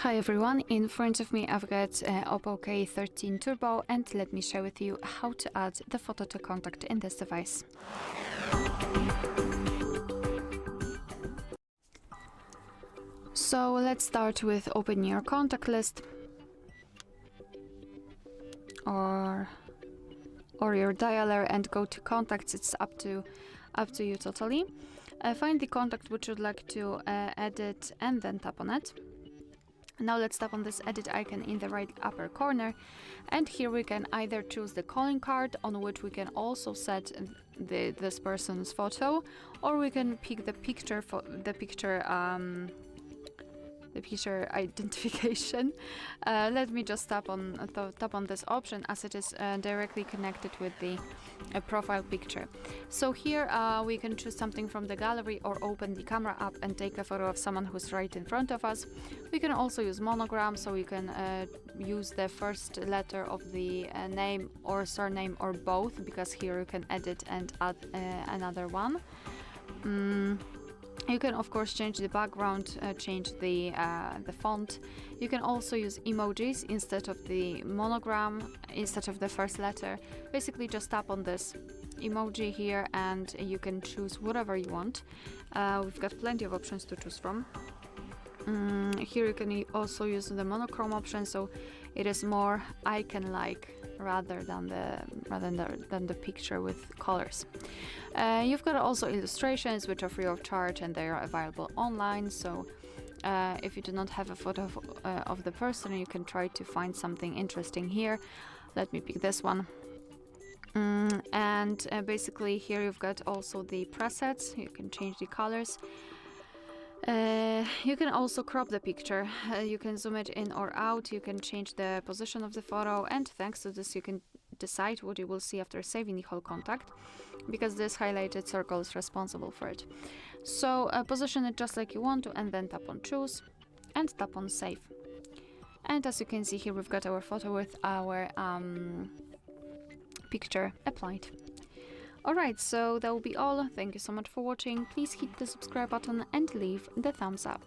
Hi everyone, in front of me I've got OPPO K13 Turbo, and let me share with you how to add the photo to contact in this device. So let's start with opening your contact list or your dialer and go to contacts. It's up to you totally. Find the contact which you'd like to edit and then tap on it. Now let's tap on this edit icon in the right upper corner, and here we can either choose the calling card, on which we can also set this person's photo, or we can pick the picture for the picture identification. Let me just tap on this option, as it is directly connected with the profile picture. So here we can choose something from the gallery or open the camera app and take a photo of someone who's right in front of us. We can also use Monogram, so you can use the first letter of the name or surname or both, because here you can edit and add another one. You can of course change the background, change the font. You can also use emojis instead of the monogram, instead of the first letter. Basically just tap on this emoji here and you can choose whatever you want. We've got plenty of options to choose from. Here you can also use the monochrome option, so it is more icon-like rather than the picture with colors. You've got also illustrations which are free of charge and they are available online, so if you do not have a photo of the person, you can try to find something interesting here. Let me pick this one. And basically here you've got also the presets. You can change the colors. You can also crop the picture. You can zoom it in or out. You can change the position of the photo, and thanks to this you can decide what you will see after saving the whole contact, because this highlighted circle is responsible for it. So position it just like you want to, and then tap on choose and tap on save. And as you can see here, we've got our photo with our picture applied. Alright, so that will be all. Thank you so much for watching. Please hit the subscribe button and leave the thumbs up.